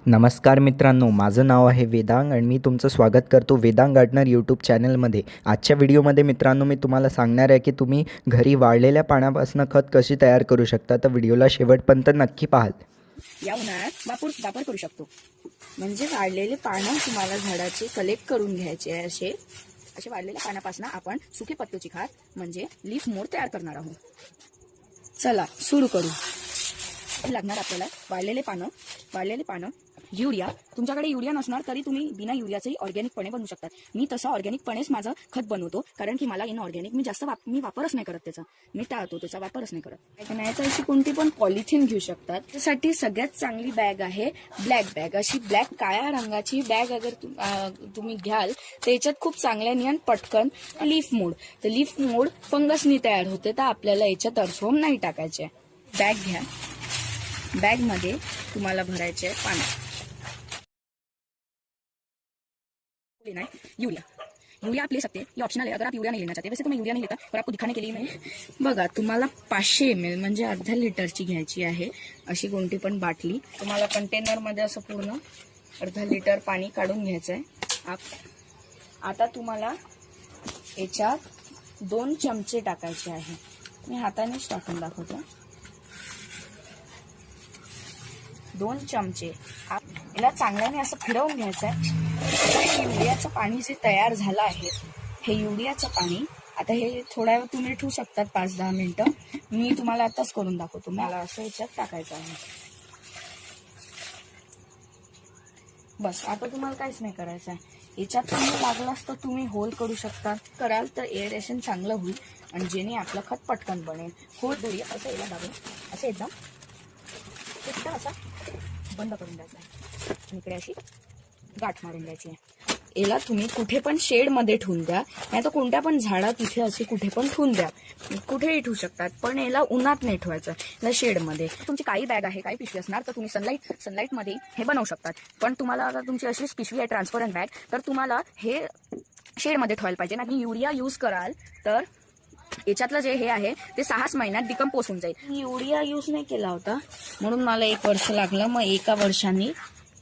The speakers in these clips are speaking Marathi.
नमस्कार मित्रांनो, माझं नाव आहे वेदांग आणि मी तुमचं स्वागत करतो वेदांग गार्डनर यूट्यूब चॅनलमध्ये। आजच्या व्हिडिओमध्ये मित्रांनो मी तुम्हाला सांगणार आहे की तुम्ही घरी वाळलेल्या पाण्यापासून खत कशी तयार करू शकता। तर व्हिडिओला शेवटपर्यंत नक्की पाहाल। या उन्हाळ्यात वापर करू शकतो। म्हणजे वाळलेले पानं तुम्हाला झाडाचे कलेक्ट करून घ्यायचे आहे। असे वाळलेल्या पानापासून आपण सुके पत्तोची खत म्हणजे लीफ मोड तयार करणार आहोत। चला सुरू करू। लागणार आपल्याला वाळलेले पानं, युरिया। तुमच्याकडे युरिया नसणार तरी तुम्ही बिना युरियाचंही ऑर्गॅनिकपणे बनवू शकता। मी तसं ऑर्गॅनिकपणेच माझं खत बनवतो, कारण की मला इनऑर्गॅनिक मी वापरच नाही करत, मी टाळतो, त्याचा वापरच नाही करत। नाही तर अशी कोणती पण पॉलिथिन घेऊ शकतात। त्यासाठी सगळ्यात चांगली बॅग आहे ब्लॅक बॅग। अशी ब्लॅक काळ्या रंगाची बॅग अगर तुम्ही घ्याल त्याच्यात खूप चांगल्याने आणि पटकन लीफ मोड फंगसनी तयार होते, तर आपल्याला याच्यात अर्थवॉर्म नाही टाकायचे। बॅग घ्या, बॅग मध्ये तुम्हाला भरायचे आहे पाणी। यूरिया आप ले सकते हैं, ये ऑप्शनल है। अगर आप यूरिया नहीं लेना चाहते, वैसे तो मैं यूरिया नहीं लेता, पर आपको दिखाने के लिए मैं बघा तुम्हाला 500 ml म्हणजे अर्धा लिटरची घ्यायची आहे। अशी कोणती पण बाटली तुम्हाला कंटेनर मध्ये असं पूर्ण अर्धा लिटर पाणी काढून घ्यायचं आहे। आता तुम्हाला याच्यात 2 चमचे टाकायचे आहे। मी हातानेच टाकून दाखवतो। 2 चमचे याला चांगल्याने असं फिरवून घ्यायचं आहे। युरियाचं पाणी जे तयार झालं आहे, हे युरियाचं पाणी आता हे थोड्या वेळ तुम्ही ठेवू शकतात, 5-10 मिनिटं। मी तुम्हाला आताच करून दाखवतो। मला असं याच्यात टाकायचं आहे। बस आता तुम्हाला काहीच नाही करायचं आहे। याच्यात तुम्ही लागलास तर तुम्ही होल करू शकता, कराल तर एअरेशन चांगलं होईल आणि जेणे आपलं खत पटकन बनेल। होल धरूया असं याला दाबून असं एकदम असा बंद करून द्यायचा आहे। इकडे अशी गाठ मारून द्यायची आहे। याला तुम्ही कुठे पण शेड मध्ये ठेवून द्या, नाही तर कोणत्या पण झाडात तिथे असे कुठे पण ठेवून द्या, कुठेही ठेवू शकतात, पण याला उन्हात नाही ठेवायचं, याला शेड मध्ये। तुमची काही बॅग आहे, काही पिशवी असणार तर तुम्ही सनलाईट मध्ये हे बनवू शकतात। पण तुम्हाला अगर तुमची अशीच पिशवी आहे ट्रान्सपरंट बॅग, तर तुम्हाला हे शेड मध्ये ठेवायला पाहिजे। नाही युरिया यूज कराल तर याच्यातलं जे हे आहे ते 6 महिन्यात डिकम्पोज होऊन जाईल। युरिया यूज नाही केला होता म्हणून मला 1 वर्ष लागलं, मग 1 वर्षांनी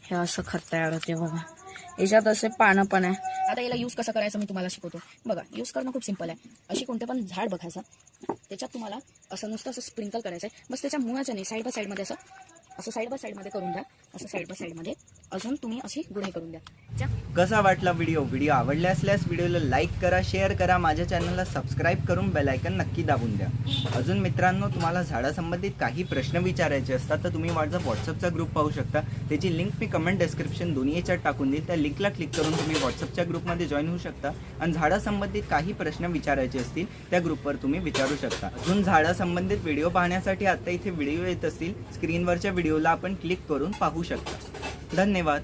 हे असं खत तयार होते। बघा याच्यात असे पानं पण आहे। आता याला यूज कसं करायचं मी तुम्हाला शिकवतो। बघा यूज करणं खूप सिंपल आहे। अशी कोणते पण झाड बघायचं, त्याच्यात तुम्हाला असं नुसतं असं स्प्रिंकल करायचं आहे। बस त्याच्या मुळाच्या नाही, साईड बाय साईड मध्ये असं साईड बाय साईड मध्ये करून द्या। असं साईड बाय साईड मध्ये अजून तुम्ही अशी गुढे करून द्या। कसा वाटला व्हिडिओ आवडला असल्यास व्हिडिओला लाईक करा, शेअर करा, माझ्या चॅनलला सबस्क्राईब करून बेल आयकन नक्की दाबून द्या। अजून मित्रांनो तुम्हाला झाडासंबंधित काही प्रश्न विचारायचे असतात तर तुम्ही माझा व्हॉट्सअपचा ग्रुप पाहू शकता। त्याची लिंक मी कमेंट डिस्क्रिप्शन दोन्ही याच्यात टाकून देईल। त्या लिंकला क्लिक करून तुम्ही व्हॉट्सअपच्या ग्रुपमध्ये जॉईन होऊ शकता आणि झाडासंबंधित काही प्रश्न विचारायचे असतील त्या ग्रुपवर तुम्ही विचारू शकता। अजून झाडासंबंधित व्हिडिओ पाहण्यासाठी आता इथे व्हिडिओ येत असतील, स्क्रीनवरच्या व्हिडिओला आपण क्लिक करून पाहू शकता। धन्यवाद।